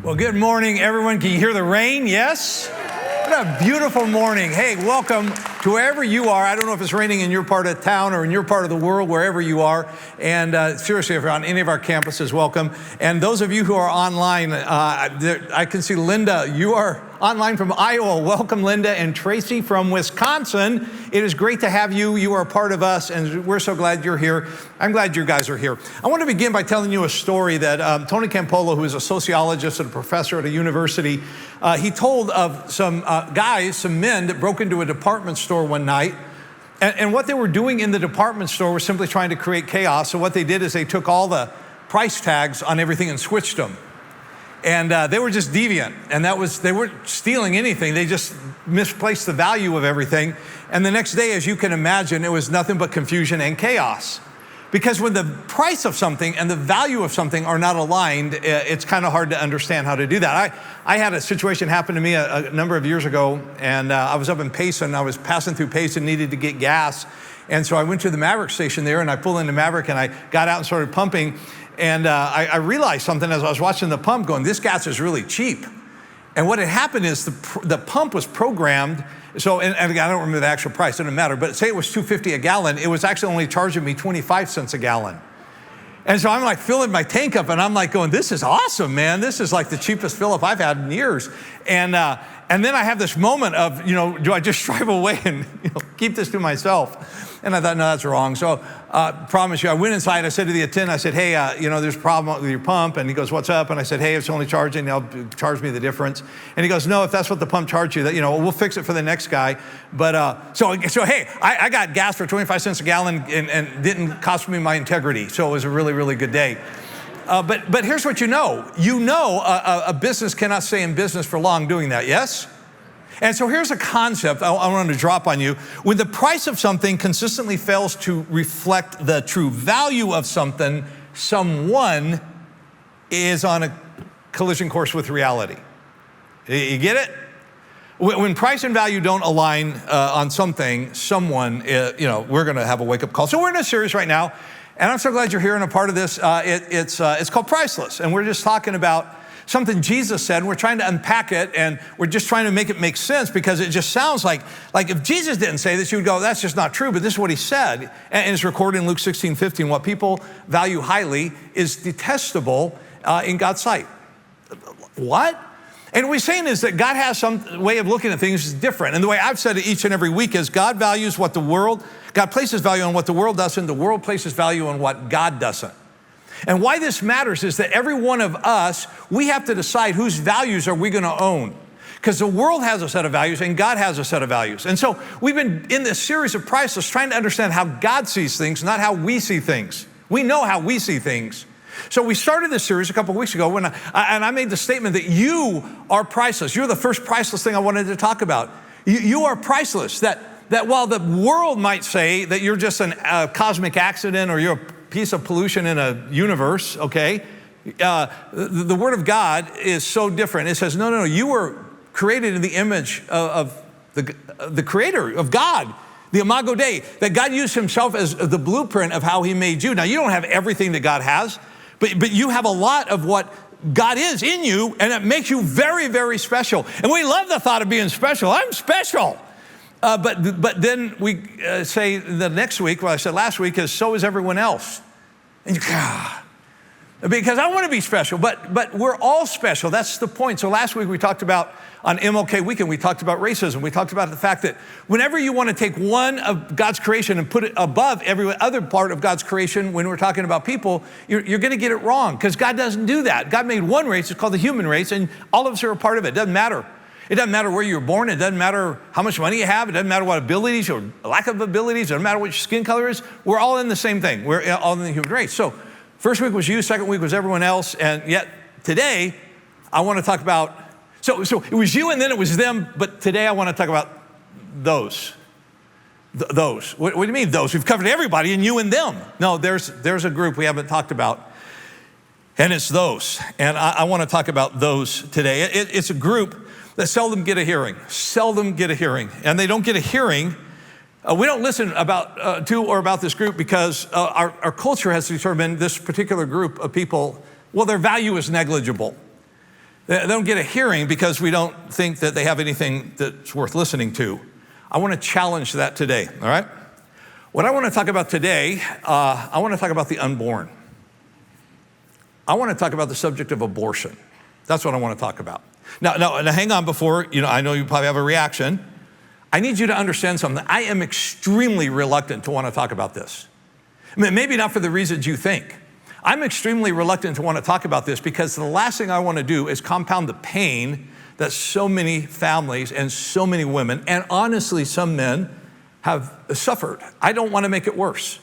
Well, good morning, everyone. Can you hear the rain? Yes? What a beautiful morning. Hey, welcome to wherever you are. I don't know if it's raining in your part of town or in your part of the world, wherever you are. And seriously, if you're on any of our campuses, welcome. And those of you who are online, I can see Linda. You are online from Iowa. Welcome, Linda. And Tracy from Wisconsin. It is great to have you. You are a part of us, and we're so glad you're here. I'm glad you guys are here. I want to begin by telling you a story that Tony Campolo, who is a sociologist and a professor at a university, he told of some guys, some men that broke into a department store one night. And what they were doing in the department store was simply trying to create chaos. So what they did is they took all the price tags on everything and switched them. And they were just deviant. And they weren't stealing anything. They just misplaced the value of everything. And the next day, as you can imagine, it was nothing but confusion and chaos. Because when the price of something and the value of something are not aligned, it's kind of hard to understand how to do that. I had a situation happen to me a number of years ago, and I was up in Payson. I was passing through Payson, needed to get gas. And so I went to the Maverick station there, and I pulled into Maverick, and I got out and started pumping. And I realized something as I was watching the pump going, this gas is really cheap. And what had happened is the pump was programmed. So, and I don't remember the actual price, it doesn't matter, but say it was $2.50 a gallon, it was actually only charging me 25 cents a gallon. And so I'm like filling my tank up, and I'm like going, this is awesome, man. This is like the cheapest fill up I've had in years. And then I have this moment of, do I just drive away and keep this to myself? And I thought, no, that's wrong. So promise you, I went inside, I said to the attendant, I said, hey, there's a problem with your pump. And he goes, what's up? And I said, hey, it's only charging, they'll charge me the difference. And he goes, no, if that's what the pump charged you, we'll fix it for the next guy. But so hey, I got gas for 25 cents a gallon and didn't cost me my integrity. So it was a really, really good day. But here's what you know. A business cannot stay in business for long doing that, yes? And so here's a concept I want to drop on you. When the price of something consistently fails to reflect the true value of something, someone is on a collision course with reality. You get it? When price and value don't align on something, someone, we're going to have a wake-up call. So we're in a series right now, and I'm so glad you're here and a part of this. It's called Priceless, and we're just talking about something Jesus said, and we're trying to unpack it, and we're just trying to make it make sense, because it just sounds like if Jesus didn't say this, you would go, that's just not true, but this is what he said. And it's recorded in Luke 16:15. What people value highly is detestable in God's sight. What? And what he's saying is that God has some way of looking at things different. And the way I've said it each and every week is God places value on what the world doesn't, the world places value on what God doesn't. And why this matters is that every one of us, we have to decide whose values are we going to own. Because the world has a set of values and God has a set of values. And so we've been in this series of Priceless trying to understand how God sees things, not how we see things. We know how we see things. So we started this series a couple of weeks ago when I made the statement that you are priceless. You're the first priceless thing I wanted to talk about. You are priceless. That while the world might say that you're just a cosmic accident or you're a piece of pollution in a universe, okay? The Word of God is so different. It says, no, you were created in the image of the Creator, of God, the Imago Dei, that God used himself as the blueprint of how he made you. Now, you don't have everything that God has, but you have a lot of what God is in you, and it makes you very, very special. And we love the thought of being special. I'm special. But then we say the next week, what I said last week is, so is everyone else. And because I want to be special, but we're all special. That's the point. So last week we talked about, on MLK weekend, we talked about racism. We talked about the fact that whenever you want to take one of God's creation and put it above every other part of God's creation, when we're talking about people, you're going to get it wrong, because God doesn't do that. God made one race, it's called the human race, and all of us are a part of it. It doesn't matter. It doesn't matter where you were born. It doesn't matter how much money you have. It doesn't matter what abilities or lack of abilities. It doesn't matter what your skin color is. We're all in the same thing. We're all in the human race. So first week was you. Second week was everyone else. And yet today I want to talk about, so it was you and then it was them. But today I want to talk about those. Those. What do you mean those? We've covered everybody and you and them. No, there's a group we haven't talked about. And it's those. And I want to talk about those today. It's a group that seldom get a hearing. And they don't get a hearing. We don't listen to or about this group because our culture has determined this particular group of people, well, their value is negligible. They don't get a hearing because we don't think that they have anything that's worth listening to. I want to challenge that today, all right? What I want to talk about today, I want to talk about the unborn. I want to talk about the subject of abortion. That's what I want to talk about. Now hang on before, I know you probably have a reaction. I need you to understand something. I am extremely reluctant to want to talk about this. Maybe not for the reasons you think. I'm extremely reluctant to want to talk about this because the last thing I want to do is compound the pain that so many families and so many women, and honestly some men, have suffered. I don't want to make it worse.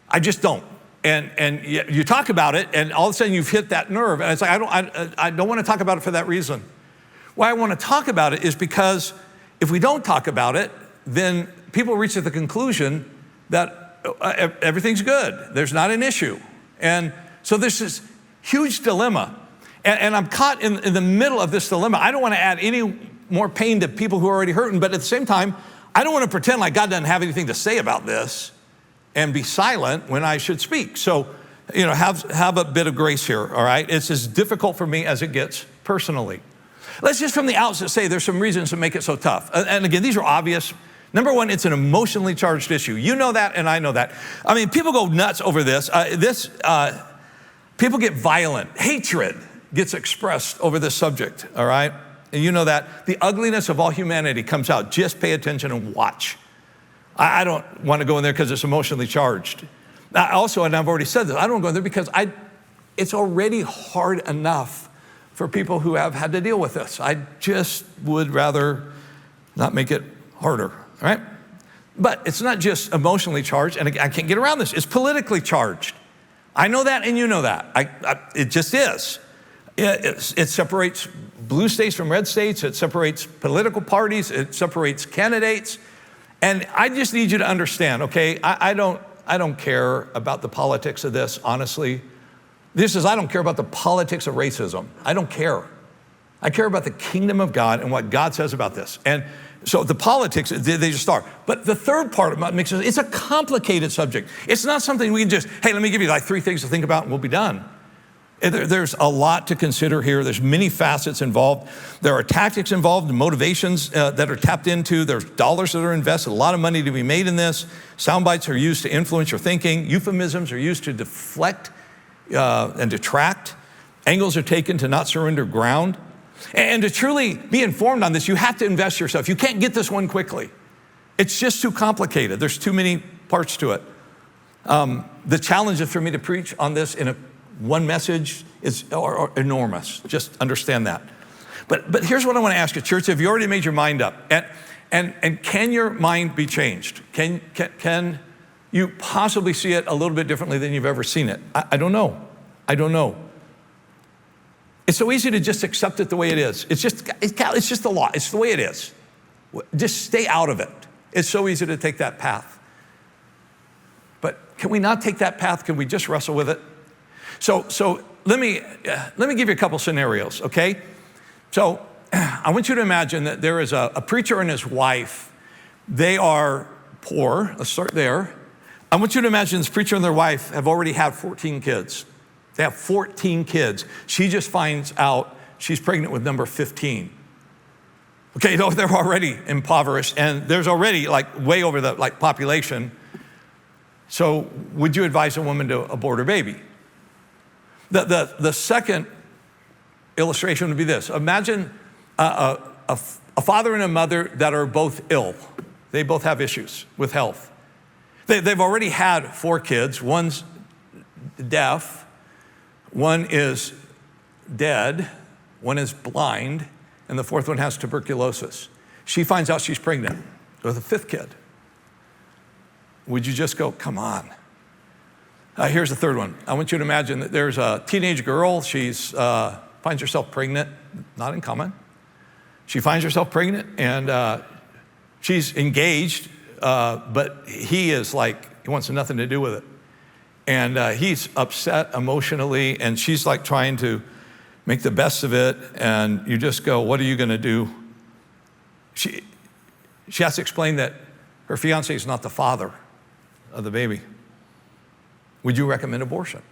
I just don't. And you talk about it, and all of a sudden you've hit that nerve. And it's like, I don't want to talk about it for that reason. Why I want to talk about it is because if we don't talk about it, then people reach to the conclusion that everything's good. There's not an issue. And so there's this huge dilemma. And I'm caught in the middle of this dilemma. I don't want to add any more pain to people who are already hurting, but at the same time, I don't want to pretend like God doesn't have anything to say about this and be silent when I should speak. So, have a bit of grace here, all right? It's as difficult for me as it gets personally. Let's just from the outset say there's some reasons to make it so tough. And again, these are obvious. Number one, it's an emotionally charged issue. You know that, and I know that. People go nuts over this. People get violent. Hatred gets expressed over this subject, all right? And you know that. The ugliness of all humanity comes out. Just pay attention and watch. I don't want to go in there because it's emotionally charged. Also, and I've already said this, I don't go in there because it's already hard enough for people who have had to deal with this. I just would rather not make it harder, all right? But it's not just emotionally charged, and I can't get around this. It's politically charged. I know that, and you know that. It just is. It separates blue states from red states. It separates political parties. It separates candidates. And I just need you to understand, okay? I don't care about the politics of this, honestly. I don't care about the politics of racism. I don't care. I care about the kingdom of God and what God says about this. And so the politics, they just are. But the third part of it makes sense. It's a complicated subject. It's not something we can just, hey, let me give you like 3 things to think about and we'll be done. There's a lot to consider here. There's many facets involved. There are tactics involved, motivations that are tapped into. There's dollars that are invested, a lot of money to be made in this. Sound bites are used to influence your thinking. Euphemisms are used to deflect and detract. Angles are taken to not surrender ground. And to truly be informed on this, you have to invest yourself. You can't get this one quickly. It's just too complicated. There's too many parts to it. The challenge for me to preach on this in one message is enormous. Just understand that. But here's what I want to ask you, church. Have you already made your mind up? And can your mind be changed? Can you possibly see it a little bit differently than you've ever seen it? I don't know. I don't know. It's so easy to just accept it the way it is. It's just the law. It's the way it is. Just stay out of it. It's so easy to take that path. But can we not take that path? Can we just wrestle with it? So let me give you a couple scenarios, okay? So I want you to imagine that there is a preacher and his wife. They are poor. Let's start there. I want you to imagine this preacher and their wife have already had 14 kids. They have 14 kids. She just finds out she's pregnant with number 15. Okay, they're already impoverished, and there's already way over the population. So would you advise a woman to abort her baby? The second illustration would be this. Imagine a father and a mother that are both ill. They both have issues with health. They've already had 4 kids. One's deaf. One is dead, one is blind, and the 4th one has tuberculosis. She finds out she's pregnant with a 5th kid. Would you just go, come on? Here's the 3rd one. I want you to imagine that there's a teenage girl. She finds herself pregnant, not uncommon. She finds herself pregnant, and she's engaged, but he wants nothing to do with it. And he's upset emotionally, and she's trying to make the best of it, and you just go, what are you going to do? She has to explain that her fiancé is not the father of the baby. Would you recommend abortion?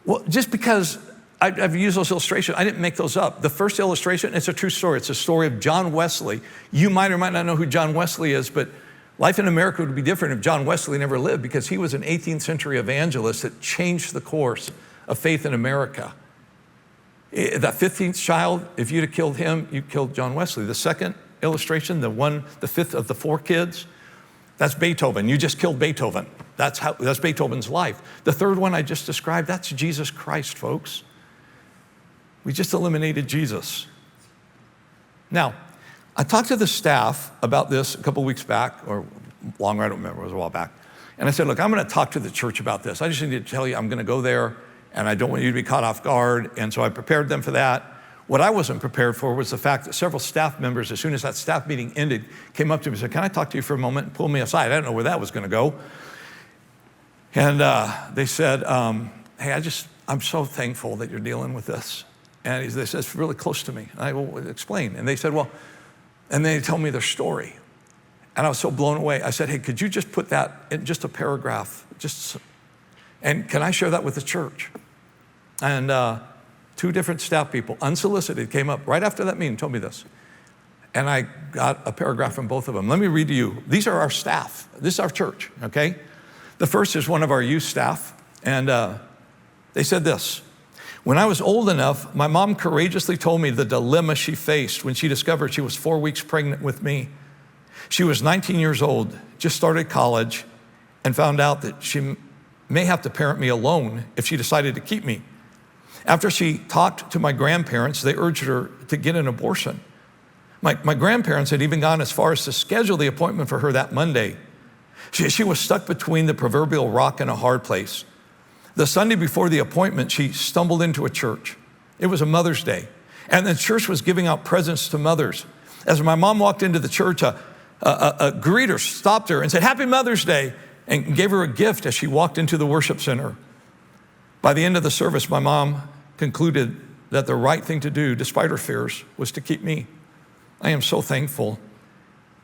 Well, just because I've used those illustrations. I didn't make those up. The first illustration, it's a true story. It's a story of John Wesley. You might or might not know who John Wesley is, but life in America would be different if John Wesley never lived, because he was an 18th century evangelist that changed the course of faith in America. That 15th child, if you'd have killed him, you killed John Wesley. The second illustration, the fifth of the 4 kids, that's Beethoven. You just killed Beethoven. That's Beethoven's life. The third one I just described, that's Jesus Christ, folks. We just eliminated Jesus. Now, I talked to the staff about this a couple weeks back, or longer, I don't remember, it was a while back. And I said, look, I'm gonna talk to the church about this. I just need to tell you, I'm gonna go there, and I don't want you to be caught off guard. And so I prepared them for that. What I wasn't prepared for was the fact that several staff members, as soon as that staff meeting ended, came up to me and said, can I talk to you for a moment? And pulled me aside. I didn't know where that was gonna go. And they said, hey, I'm so thankful that you're dealing with this. And they said, it's really close to me. And I will explain. And they said, well, and they told me their story. And I was so blown away. I said, hey, could you just put that in just a paragraph? And can I share that with the church? And 2 different staff people, unsolicited, came up right after that meeting, told me this. And I got a paragraph from both of them. Let me read to you. These are our staff. This is our church, okay? The first is one of our youth staff. And they said this: when I was old enough, my mom courageously told me the dilemma she faced when she discovered she was 4 weeks pregnant with me. She was 19 years old, just started college, and found out that she may have to parent me alone if she decided to keep me. After she talked to my grandparents, they urged her to get an abortion. My grandparents had even gone as far as to schedule the appointment for her that Monday. She was stuck between the proverbial rock and a hard place. The Sunday before the appointment, she stumbled into a church. It was a Mother's Day, and the church was giving out presents to mothers. As my mom walked into the church, a greeter stopped her and said, Happy Mother's Day, and gave her a gift as she walked into the worship center. By the end of the service, my mom concluded that the right thing to do, despite her fears, was to keep me. I am so thankful.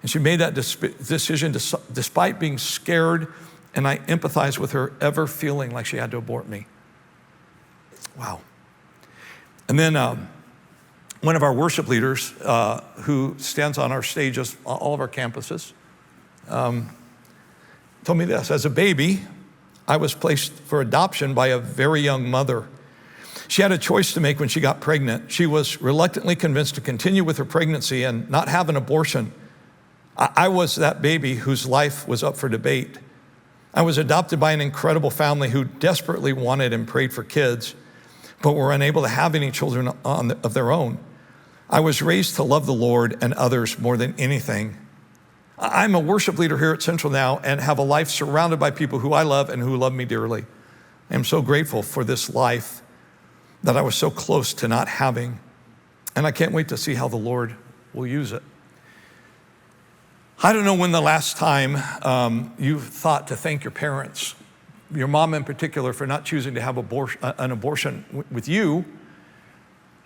And she made that decision despite being scared, and I empathize with her ever feeling like she had to abort me. Wow. And then one of our worship leaders who stands on our stages, all of our campuses, told me this: as a baby, I was placed for adoption by a very young mother. She had a choice to make when she got pregnant. She was reluctantly convinced to continue with her pregnancy and not have an abortion. I was that baby whose life was up for debate. I was adopted by an incredible family who desperately wanted and prayed for kids, but were unable to have any children of their own. I was raised to love the Lord and others more than anything. I'm a worship leader here at Central now and have a life surrounded by people who I love and who love me dearly. I am so grateful for this life that I was so close to not having, and I can't wait to see how the Lord will use it. I don't know when the last time you thought to thank your parents, your mom in particular, for not choosing to have an abortion with you,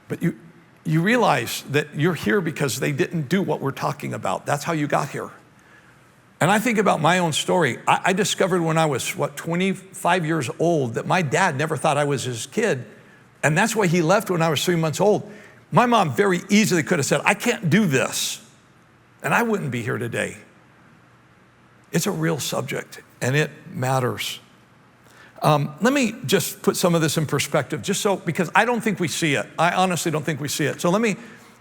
but you realize that you're here because they didn't do what we're talking about. That's how you got here. And I think about my own story. I discovered when I was, 25 years old, that my dad never thought I was his kid. And that's why he left when I was 3 months old. My mom very easily could have said, I can't do this. And I wouldn't be here today. It's a real subject, and it matters. Let me just put some of this in perspective, because I don't think we see it. I honestly don't think we see it. So let me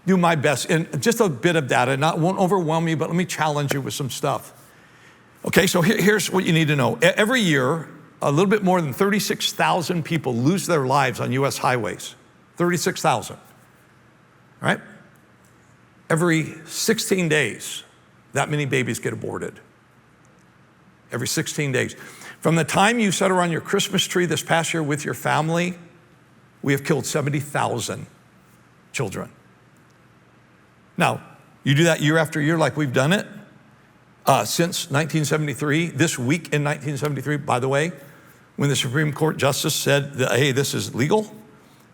do my best in just a bit of data. Won't overwhelm you, but let me challenge you with some stuff. Okay, so here's what you need to know. Every year, a little bit more than 36,000 people lose their lives on U.S. highways. 36,000, right? Every 16 days, that many babies get aborted. Every 16 days. From the time you set around your Christmas tree this past year with your family, we have killed 70,000 children. Now, you do that year after year like we've done it since 1973. This week in 1973, by the way, when the Supreme Court justice said that, hey, this is legal,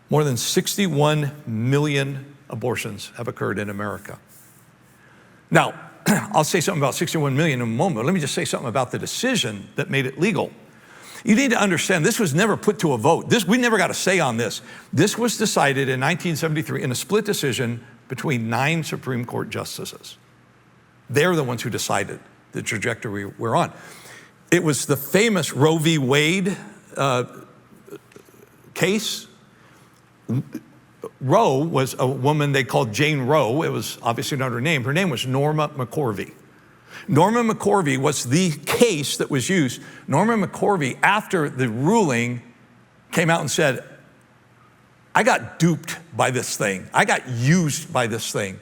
more than 61 million abortions have occurred in America. Now, I'll say something about 61 million in a moment. Let me just say something about the decision that made it legal. You need to understand, this was never put to a vote. We never got a say on this. This was decided in 1973 in a split decision between 9 Supreme Court justices. They're the ones who decided the trajectory we're on. It was the famous Roe v. Wade case. Roe was a woman they called Jane Roe. It was obviously not her name. Her name was Norma McCorvey. Norma McCorvey was the case that was used. Norma McCorvey, after the ruling, came out and said, I got duped by this thing. I got used by this thing.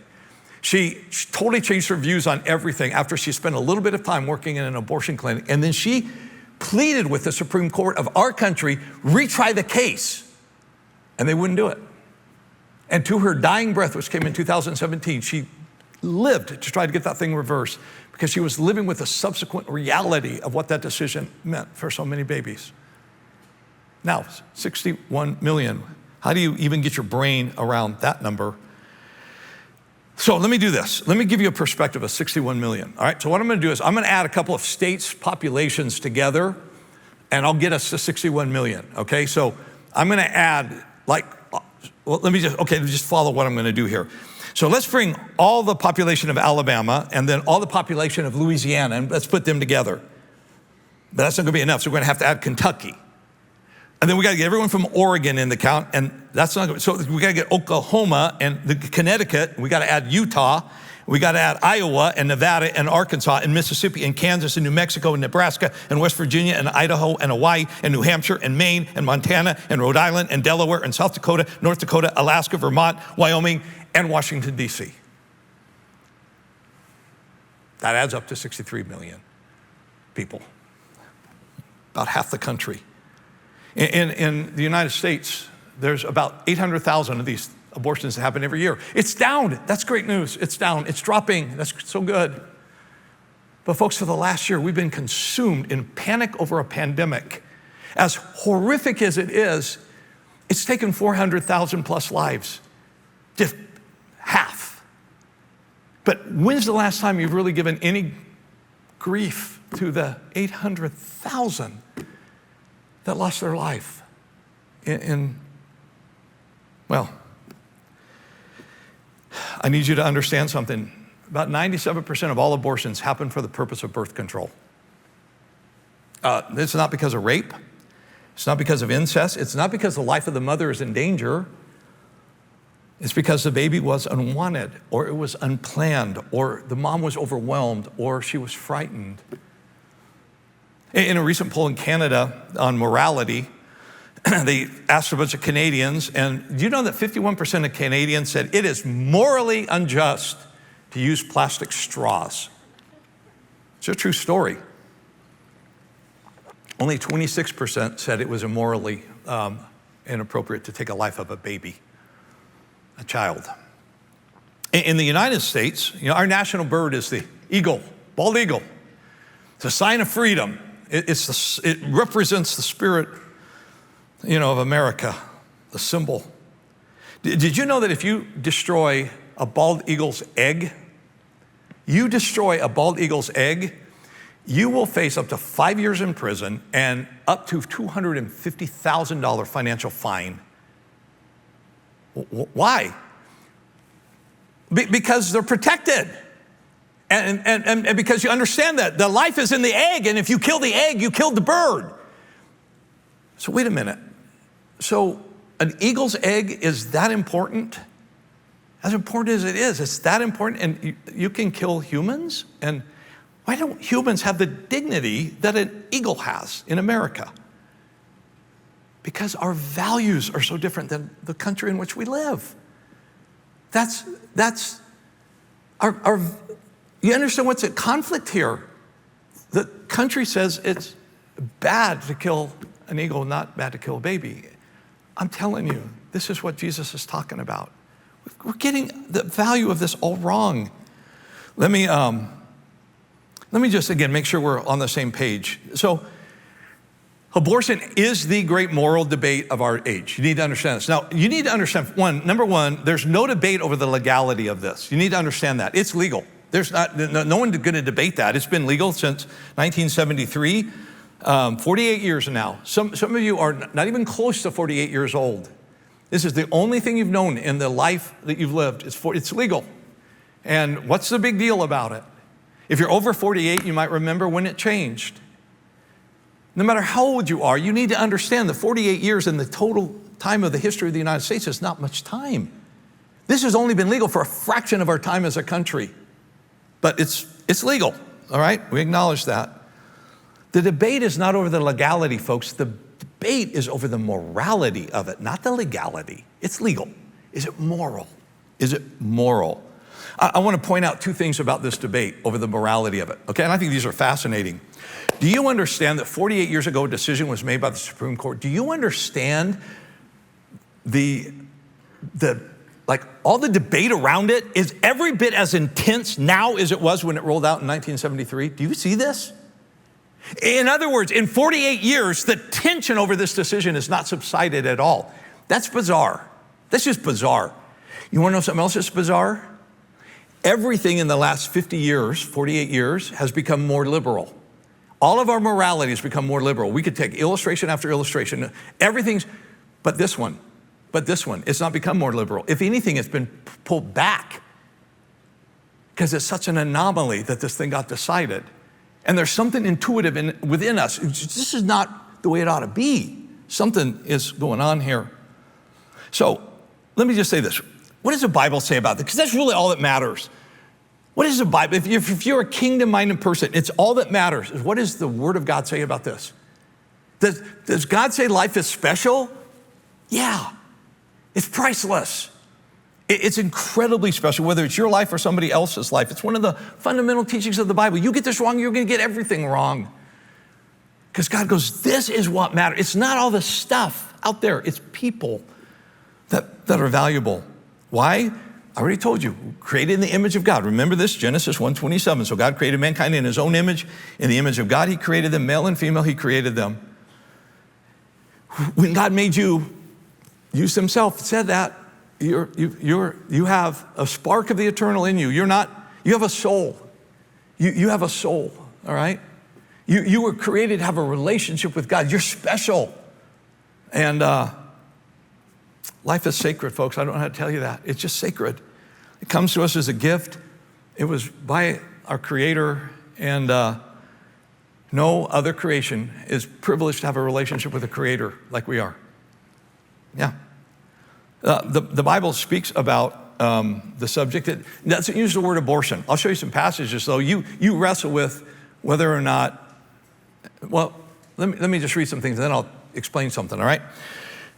She totally changed her views on everything after she spent a little bit of time working in an abortion clinic. And then she pleaded with the Supreme Court of our country, retry the case. And they wouldn't do it. And to her dying breath, which came in 2017, she lived to try to get that thing reversed because she was living with the subsequent reality of what that decision meant for so many babies. Now, 61 million. How do you even get your brain around that number? So let me do this. Let me give you a perspective of 61 million. All right, so what I'm gonna do is I'm gonna add a couple of states' populations together and I'll get us to 61 million, okay? So I'm gonna add just follow what I'm gonna do here. So let's bring all the population of Alabama and then all the population of Louisiana and let's put them together. But that's not gonna be enough, so we're gonna have to add Kentucky. And then we gotta get everyone from Oregon in the count, and that's not good. So we gotta get Oklahoma and Connecticut, we gotta add Utah, we gotta add Iowa and Nevada and Arkansas and Mississippi and Kansas and New Mexico and Nebraska and West Virginia and Idaho and Hawaii and New Hampshire and Maine and Montana and Rhode Island and Delaware and South Dakota, North Dakota, Alaska, Vermont, Wyoming, and Washington, D.C. That adds up to 63 million people, about half the country. In the United States, there's about 800,000 of these abortions that happen every year. It's down. That's great news. It's down. It's dropping. That's so good. But folks, for the last year, we've been consumed in panic over a pandemic. As horrific as it is, it's taken 400,000 plus lives. Just half. But when's the last time you've really given any grief to the 800,000 that lost their life well, I need you to understand something. About 97% of all abortions happen for the purpose of birth control. It's not because of rape. It's not because of incest. It's not because the life of the mother is in danger. It's because the baby was unwanted, or it was unplanned, or the mom was overwhelmed, or she was frightened. In a recent poll in Canada on morality, they asked a bunch of Canadians, and do you know that 51% of Canadians said it is morally unjust to use plastic straws? It's a true story. Only 26% said it was immorally inappropriate to take a life of a baby, a child. In the United States, our national bird is the eagle, bald eagle. It's a sign of freedom. It represents the spirit, of America, the symbol. Did you know that if you destroy a bald eagle's egg, you will face up to 5 years in prison and up to $250,000 financial fine. Why? Because they're protected. And because you understand that the life is in the egg, and if you kill the egg, you killed the bird. So wait a minute. So an eagle's egg is that important? As important as it is, it's that important, and you can kill humans? And why don't humans have the dignity that an eagle has in America? Because our values are so different than the country in which we live. That's our you understand what's at conflict here? The country says it's bad to kill an eagle, not bad to kill a baby. I'm telling you, this is what Jesus is talking about. We're getting the value of this all wrong. Let me just, again, make sure we're on the same page. So abortion is the great moral debate of our age. You need to understand this. Now, you need to understand, number one, there's no debate over the legality of this. You need to understand that. It's legal. There's no one going to debate that. It's been legal since 1973. 48 years now. Some of you are not even close to 48 years old. This is the only thing you've known in the life that you've lived. It's legal. And what's the big deal about it? If you're over 48, you might remember when it changed. No matter how old you are, you need to understand that 48 years in the total time of the history of the United States is not much time. This has only been legal for a fraction of our time as a country. But it's legal, all right? We acknowledge that. The debate is not over the legality, folks. The debate is over the morality of it, not the legality. It's legal. Is it moral? Is it moral? I want to point out two things about this debate over the morality of it, okay? And I think these are fascinating. Do you understand that 48 years ago a decision was made by the Supreme Court? Do you understand all the debate around it is every bit as intense now as it was when it rolled out in 1973? Do you see this? In other words, in 48 years, the tension over this decision has not subsided at all. That's bizarre. That's just bizarre. You want to know something else that's bizarre? Everything in the last 50 years, 48 years, has become more liberal. All of our morality has become more liberal. We could take illustration after illustration. But this one, it's not become more liberal. If anything, it's been pulled back because it's such an anomaly that this thing got decided. And there's something intuitive within us. This is not the way it ought to be. Something is going on here. So let me just say this. What does the Bible say about this? Because that's really all that matters. What is the Bible? If you're a kingdom-minded person, it's all that matters. What does the Word of God say about this? Does God say life is special? Yeah. It's priceless. It's incredibly special, whether it's your life or somebody else's life. It's one of the fundamental teachings of the Bible. You get this wrong, you're going to get everything wrong. Because God goes, this is what matters. It's not all the stuff out there. It's people that are valuable. Why? I already told you, created in the image of God. Remember this, Genesis 1:27. So God created mankind in his own image. In the image of God, he created them. Male and female, he created them. When God made you, used himself, said that, you have a spark of the eternal in you. You have a soul. You have a soul, all right? You were created to have a relationship with God. You're special. And life is sacred, folks. I don't know how to tell you that. It's just sacred. It comes to us as a gift. It was by our Creator, and no other creation is privileged to have a relationship with a Creator like we are. Yeah. The Bible speaks about the subject. It doesn't use the word abortion. I'll show you some passages, though. You wrestle with whether or not, well, let me just read some things, and then I'll explain something, all right?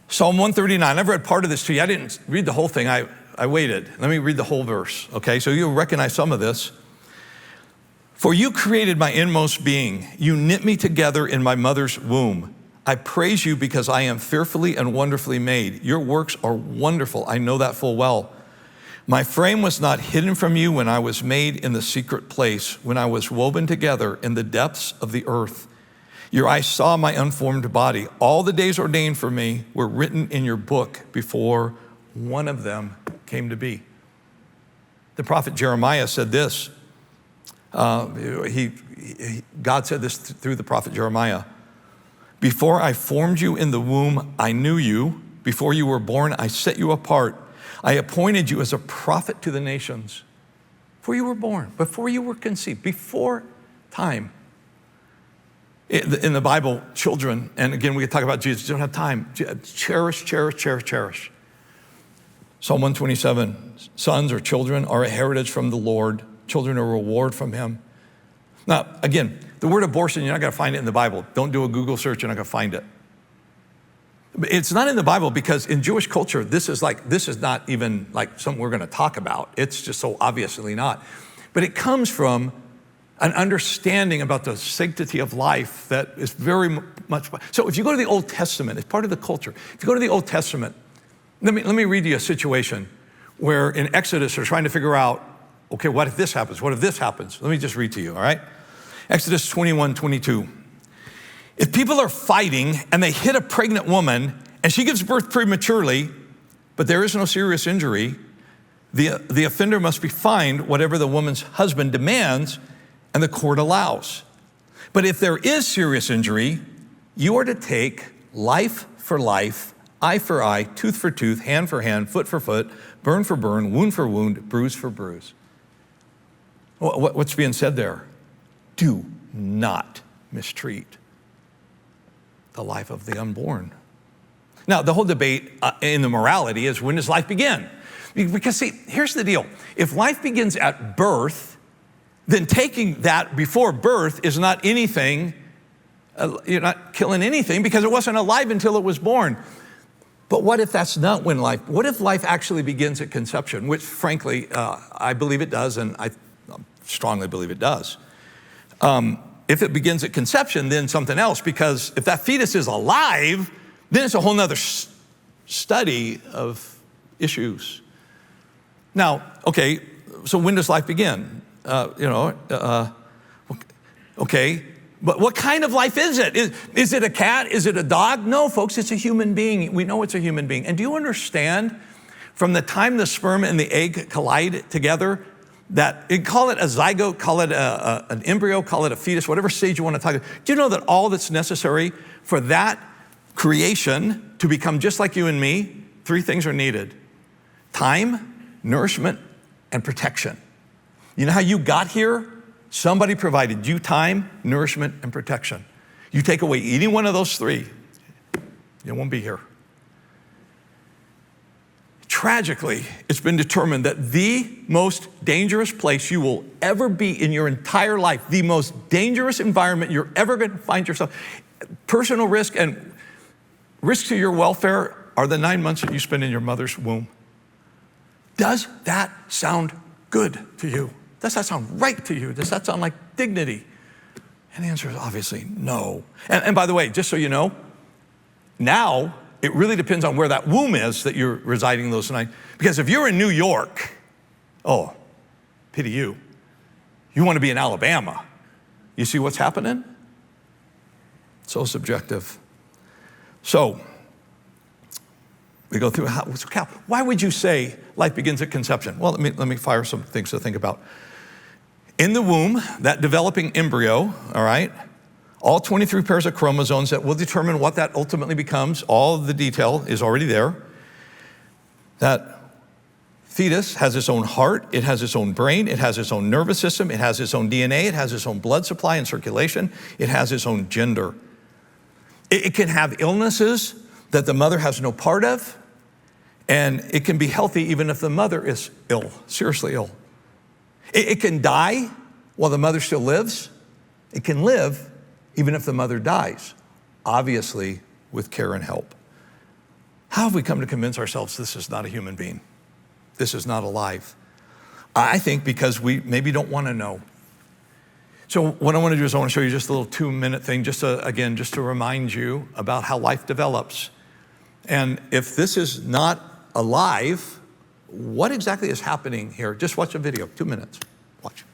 Psalm 139. I've read part of this to you. I didn't read the whole thing. I waited. Let me read the whole verse, okay? So you'll recognize some of this. For you created my inmost being. You knit me together in my mother's womb. I praise you because I am fearfully and wonderfully made. Your works are wonderful. I know that full well. My frame was not hidden from you when I was made in the secret place, when I was woven together in the depths of the earth. Your eyes saw my unformed body. All the days ordained for me were written in your book before one of them came to be. The prophet Jeremiah said this. God said this through the prophet Jeremiah. Before I formed you in the womb, I knew you. Before you were born, I set you apart. I appointed you as a prophet to the nations. Before you were born, before you were conceived, before time. In the Bible, children, and again, we could talk about Jesus, don't have time. Cherish, cherish, cherish, cherish. Psalm 127, sons or children are a heritage from the Lord. Children are a reward from him. Now, again, the word abortion, you're not going to find it in the Bible. Don't do a Google search, you're not going to find it. It's not in the Bible because in Jewish culture, this is not even like something we're going to talk about. It's just so obviously not. But it comes from an understanding about the sanctity of life that is very much. So if you go to the Old Testament, it's part of the culture. If you go to the Old Testament, let me read you a situation where in Exodus they're trying to figure out, okay, what if this happens? What if this happens? Let me just read to you, all right? Exodus 21:22. If people are fighting and they hit a pregnant woman and she gives birth prematurely, but there is no serious injury, the offender must be fined whatever the woman's husband demands and the court allows. But if there is serious injury, you are to take life for life, eye for eye, tooth for tooth, hand for hand, foot for foot, burn for burn, wound for wound, bruise for bruise. What's being said there? Do not mistreat the life of the unborn. Now, the whole debate in the morality is, when does life begin? Because see, here's the deal. If life begins at birth, then taking that before birth is not anything, you're not killing anything because it wasn't alive until it was born. But what if that's not when what if life actually begins at conception, which frankly, I believe it does, and I strongly believe it does. If it begins at conception, then something else, because if that fetus is alive, then it's a whole nother study of issues. Now, okay, so when does life begin? Okay, but what kind of life is it? Is it a cat? Is it a dog? No, folks, it's a human being. We know it's a human being. And do you understand, from the time the sperm and the egg collide together, that call it a zygote, call it an embryo, call it a fetus, whatever stage you want to talk about. Do you know that all that's necessary for that creation to become just like you and me, 3 things are needed: time, nourishment, and protection. You know how you got here? Somebody provided you time, nourishment, and protection. You take away any one of those 3, you won't be here. Tragically, it's been determined that the most dangerous place you will ever be in your entire life, the most dangerous environment you're ever going to find yourself, personal risk and risk to your welfare, are the 9 months that you spend in your mother's womb. Does that sound good to you? Does that sound right to you? Does that sound like dignity? And the answer is obviously no. And by the way, just so you know, now it really depends on where that womb is that you're residing those nights. Because if you're in New York, oh, pity you. You want to be in Alabama. You see what's happening? So subjective. So we go through, Cal, why would you say life begins at conception? Well, let me fire some things to think about. In the womb, that developing embryo, all right, all 23 pairs of chromosomes that will determine what that ultimately becomes, all of the detail is already there. That fetus has its own heart, it has its own brain, it has its own nervous system, it has its own DNA, it has its own blood supply and circulation, it has its own gender. It can have illnesses that the mother has no part of, and it can be healthy even if the mother is ill, seriously ill. It can die while the mother still lives. It can live even if the mother dies, obviously with care and help. How have we come to convince ourselves this is not a human being? This is not alive? I think because we maybe don't want to know. So what I want to do is I want to show you just a little 2-minute thing, just to remind you about how life develops. And if this is not alive, what exactly is happening here? Just watch a video, 2 minutes. Watch.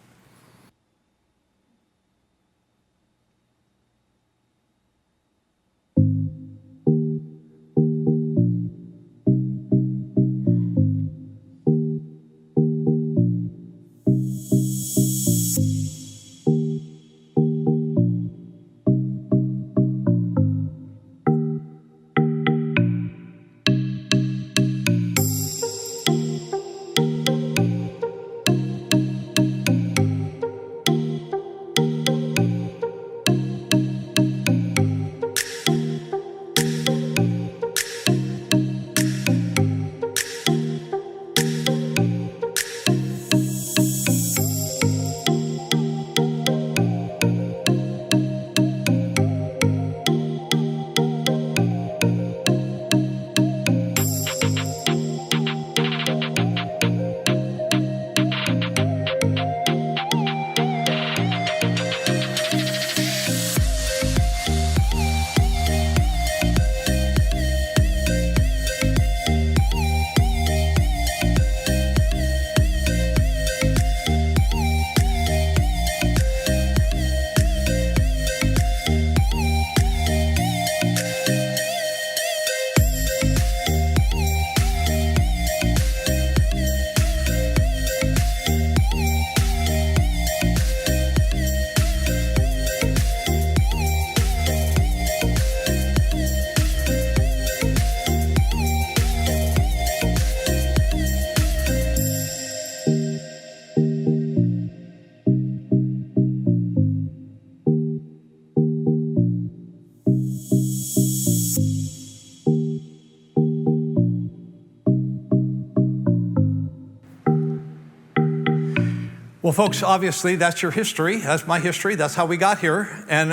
Well, folks, obviously that's your history. That's my history. That's how we got here. And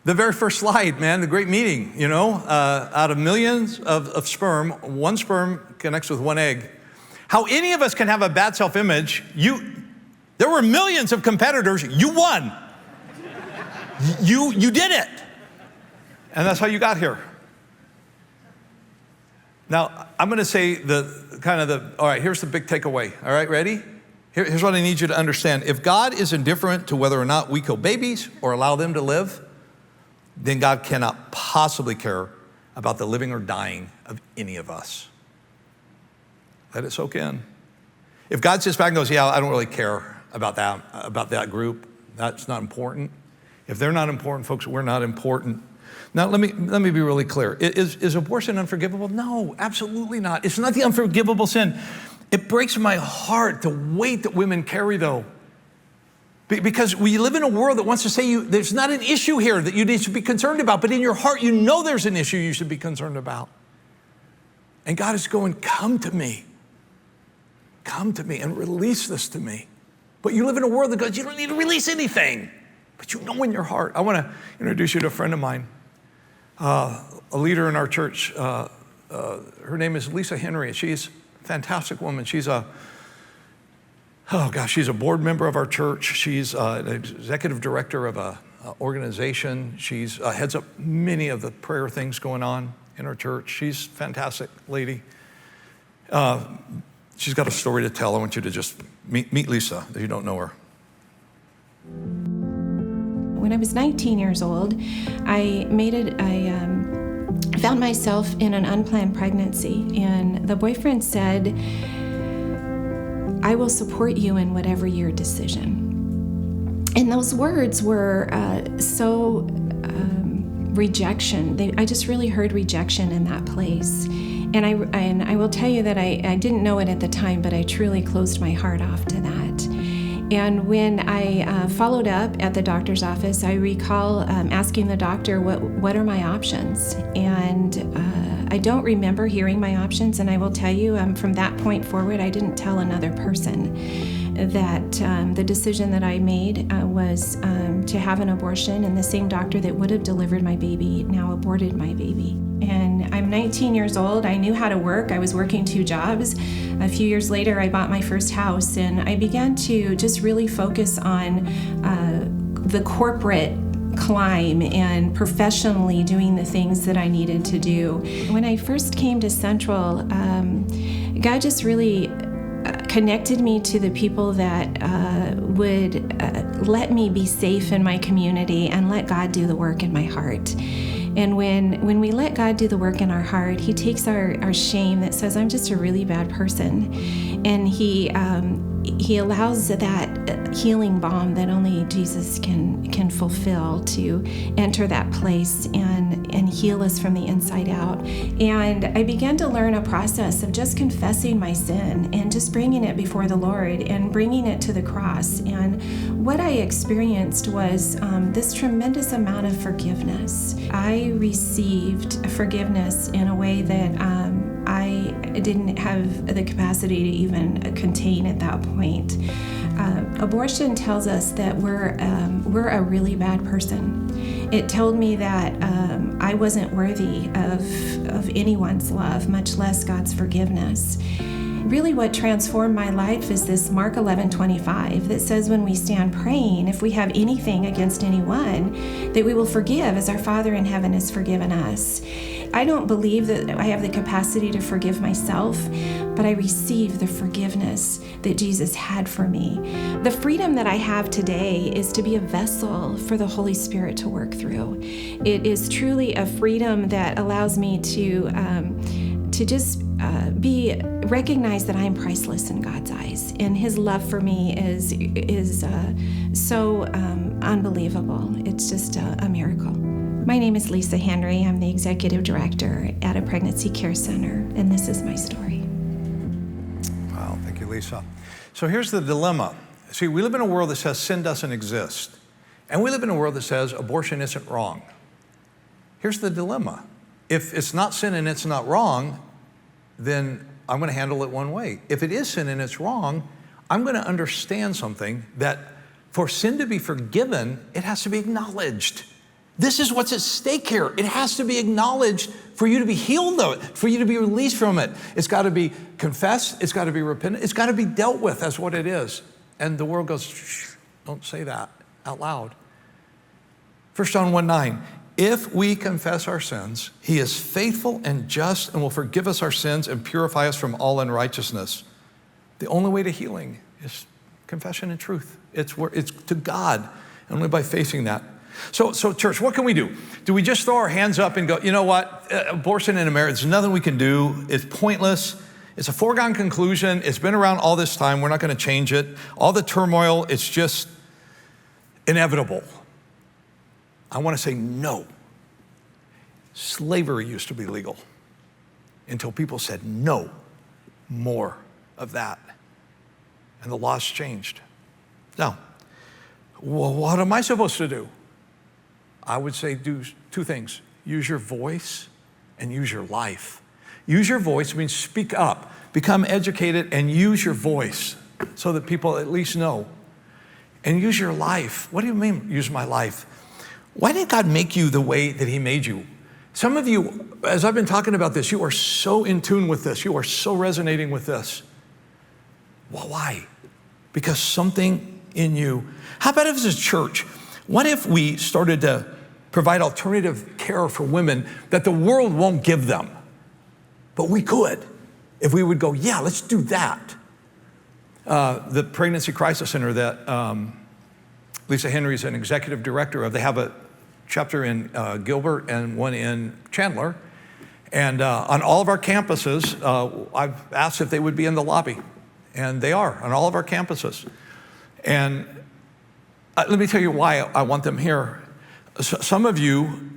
the very first slide, man, the great meeting, out of millions of sperm, one sperm connects with one egg. How any of us can have a bad self-image, there were millions of competitors, you won. You did it. And that's how you got here. Now, I'm going to say all right, here's the big takeaway. All right, ready? Here's what I need you to understand. If God is indifferent to whether or not we kill babies or allow them to live, then God cannot possibly care about the living or dying of any of us. Let it soak in. If God sits back and goes, yeah, I don't really care about that group, that's not important. If they're not important, folks, we're not important. Now, let me be really clear. Is abortion unforgivable? No, absolutely not. It's not the unforgivable sin. It breaks my heart, the weight that women carry, though. Because we live in a world that wants to say there's not an issue here that you need to be concerned about, but in your heart, you know there's an issue you should be concerned about. And God is going, come to me. Come to me and release this to me. But you live in a world that goes, you don't need to release anything. But you know in your heart. I want to introduce you to a friend of mine, a leader in our church. Her name is Lisa Henry. She's a fantastic woman. She's a board member of our church. She's an executive director of an organization. She's heads up many of the prayer things going on in our church. She's a fantastic lady. She's got a story to tell. I want you to just meet Lisa if you don't know her. When I was 19 years old, I found myself in an unplanned pregnancy, and the boyfriend said, I will support you in whatever your decision. And those words were so rejection. I just really heard rejection in that place. And I will tell you that I didn't know it at the time, but I truly closed my heart off to that. And when I followed up at the doctor's office, I recall asking the doctor, what are my options? And I don't remember hearing my options, and I will tell you from that point forward, I didn't tell another person that the decision that I made was to have an abortion, and the same doctor that would have delivered my baby now aborted my baby. And I'm 19 years old. I knew how to work. I was working 2 jobs. A few years later, I bought my first house, and I began to just really focus on the corporate climb and professionally doing the things that I needed to do. When I first came to Central, God just really connected me to the people that would let me be safe in my community and let God do the work in my heart. And when we let God do the work in our heart, He takes our shame that says, I'm just a really bad person. And He allows that healing balm that only Jesus can fulfill to enter that place and heal us from the inside out. And I began to learn a process of just confessing my sin and just bringing it before the Lord and bringing it to the cross. And what I experienced was this tremendous amount of forgiveness. I received forgiveness in a way that I didn't have the capacity to even contain at that point. Abortion tells us that we're a really bad person. It told me that I wasn't worthy of anyone's love, much less God's forgiveness. Really what transformed my life is this Mark 11:25 that says when we stand praying, if we have anything against anyone, that we will forgive as our Father in heaven has forgiven us. I don't believe that I have the capacity to forgive myself, but I receive the forgiveness that Jesus had for me. The freedom that I have today is to be a vessel for the Holy Spirit to work through. It is truly a freedom that allows me to just recognize that I am priceless in God's eyes, and His love for me is so unbelievable. It's just a miracle. My name is Lisa Henry. I'm the executive director at a pregnancy care center, and this is my story. Wow, thank you, Lisa. So here's the dilemma. See, we live in a world that says sin doesn't exist, and we live in a world that says abortion isn't wrong. Here's the dilemma. If it's not sin and it's not wrong, then I'm going to handle it one way. If it is sin and it's wrong, I'm going to understand something that for sin to be forgiven, it has to be acknowledged. This is what's at stake here. It has to be acknowledged for you to be healed of it, for you to be released from it. It's got to be confessed. It's got to be repented. It's got to be dealt with as what it is. And the world goes, shh, don't say that out loud. 1 John 1:9, if we confess our sins, he is faithful and just and will forgive us our sins and purify us from all unrighteousness. The only way to healing is confession and truth. It's to God, only by facing that. So church, what can we do? Do we just throw our hands up and go, you know what, abortion in America, there's nothing we can do. It's pointless. It's a foregone conclusion. It's been around all this time. We're not going to change it. All the turmoil, it's just inevitable. I want to say no. Slavery used to be legal until people said no more of that. And the laws changed. Now, well, what am I supposed to do? I would say do two things. Use your voice and use your life. Use your voice means speak up, become educated, and use your voice so that people at least know. And use your life. What do you mean, use my life? Why did God make you the way that he made you? Some of you, as I've been talking about this, you are so in tune with this. You are so resonating with this. Well, why? Because something in you. How about if as a church, what if we started to provide alternative care for women that the world won't give them? But we could, if we would go, yeah, let's do that. The Pregnancy Crisis Center that Lisa Henry is an executive director of, they have a chapter in Gilbert and one in Chandler. And on all of our campuses, I've asked if they would be in the lobby. And they are on all of our campuses. And let me tell you why I want them here. Some of you,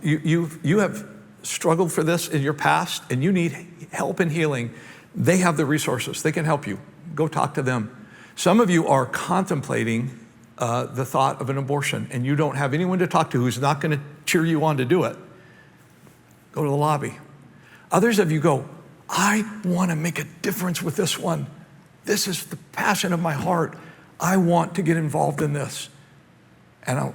you have struggled for this in your past and you need help in healing. They have the resources. They can help you. Go talk to them. Some of you are contemplating the thought of an abortion and you don't have anyone to talk to who's not going to cheer you on to do it. Go to the lobby. Others of you go, I want to make a difference with this one. This is the passion of my heart. I want to get involved in this. And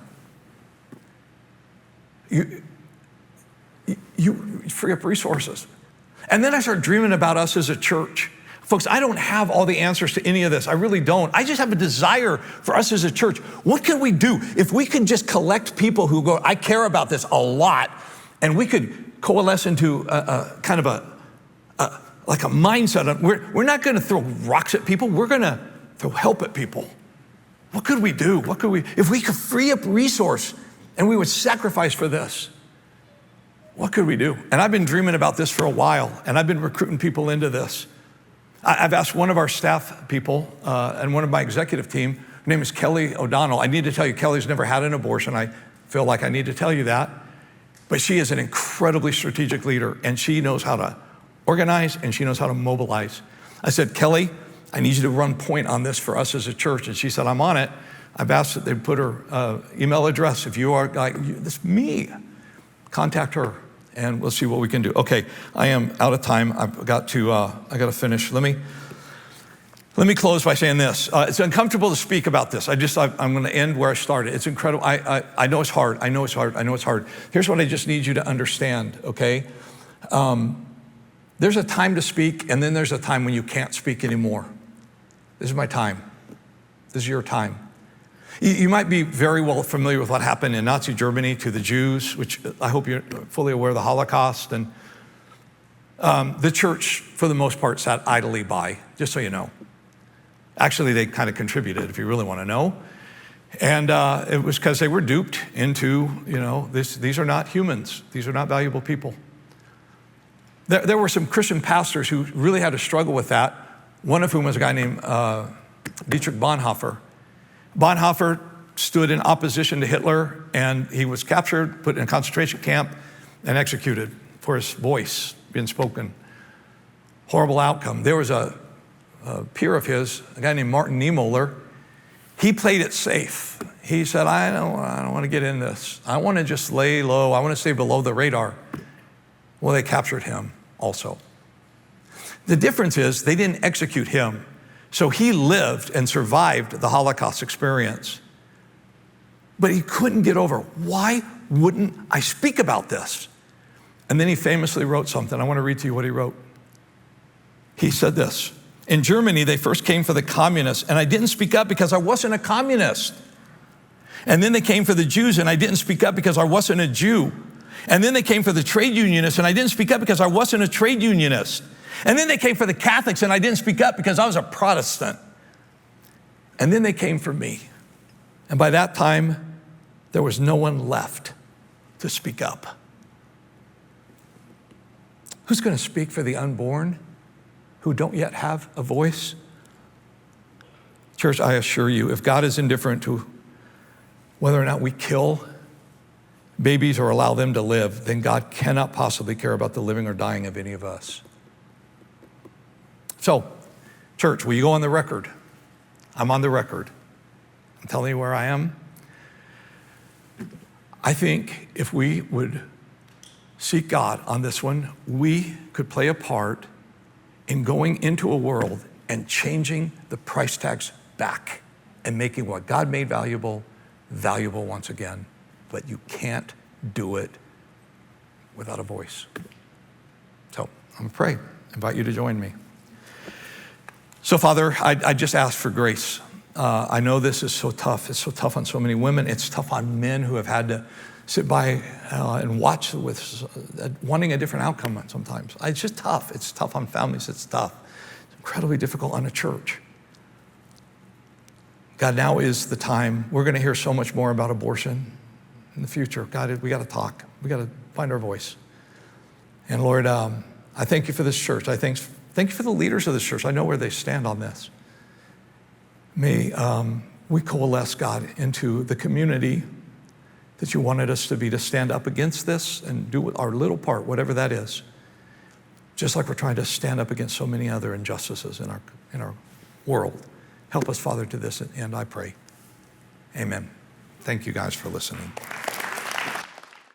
you free up resources. And then I start dreaming about us as a church. Folks, I don't have all the answers to any of this. I really don't. I just have a desire for us as a church. What can we do? If we could just collect people who go, I care about this a lot, and we could coalesce into a kind of like a mindset. We're not going to throw rocks at people. We're going to throw help at people. What could we do? If we could free up resource and we would sacrifice for this, what could we do? And I've been dreaming about this for a while, and I've been recruiting people into this. I've asked one of our staff people and one of my executive team, her name is Kelly O'Donnell. I need to tell you, Kelly's never had an abortion. I feel like I need to tell you that. But she is an incredibly strategic leader, and she knows how to organize, and she knows how to mobilize. I said, Kelly, I need you to run point on this for us as a church. And she said, I'm on it. I've asked that they put her email address. If you are like, this me, contact her and we'll see what we can do. Okay, I am out of time. I've got to finish. Let me close by saying this. It's uncomfortable to speak about this. I'm going to end where I started. It's incredible. I know it's hard. I know it's hard. Here's what I just need you to understand, okay? There's a time to speak, and then there's a time when you can't speak anymore. This is my time. This is your time. You might be very well familiar with what happened in Nazi Germany to the Jews, which I hope you're fully aware of the Holocaust. And the church, for the most part, sat idly by, just so you know. Actually, they kind of contributed, if you really want to know. And it was because they were duped into, these are not humans. These are not valuable people. There were some Christian pastors who really had to struggle with that, one of whom was a guy named Dietrich Bonhoeffer. Bonhoeffer stood in opposition to Hitler, and he was captured, put in a concentration camp, and executed for his voice being spoken. Horrible outcome. There was a peer of his, a guy named Martin Niemöller. He played it safe. He said, I don't want to get in this. I want to just lay low. I want to stay below the radar. Well, they captured him also. The difference is they didn't execute him. So he lived and survived the Holocaust experience. But he couldn't get over, why wouldn't I speak about this? And then he famously wrote something. I want to read to you what he wrote. He said this: in Germany, they first came for the communists, and I didn't speak up because I wasn't a communist. And then they came for the Jews, and I didn't speak up because I wasn't a Jew. And then they came for the trade unionists, and I didn't speak up because I wasn't a trade unionist. And then they came for the Catholics, and I didn't speak up because I was a Protestant. And then they came for me. And by that time, there was no one left to speak up. Who's going to speak for the unborn who don't yet have a voice? Church, I assure you, if God is indifferent to whether or not we kill babies or allow them to live, then God cannot possibly care about the living or dying of any of us. So, church, will you go on the record? I'm on the record. I'm telling you where I am. I think if we would seek God on this one, we could play a part in going into a world and changing the price tags back and making what God made valuable, valuable once again. But you can't do it without a voice. So I'm going to pray. I invite you to join me. So Father, I just ask for grace. I know this is so tough. It's so tough on so many women. It's tough on men who have had to sit by and watch with wanting a different outcome sometimes. It's just tough. It's tough on families. It's tough. It's incredibly difficult on a church. God, now is the time. We're going to hear so much more about abortion in the future. God, we got to talk. We got to find our voice. And Lord, I thank you for this church. I thank you for the leaders of this church. I know where they stand on this. May we coalesce, God, into the community that you wanted us to be, to stand up against this and do our little part, whatever that is. Just like we're trying to stand up against so many other injustices in our world. Help us, Father, to this end, I pray. Amen. Thank you guys for listening.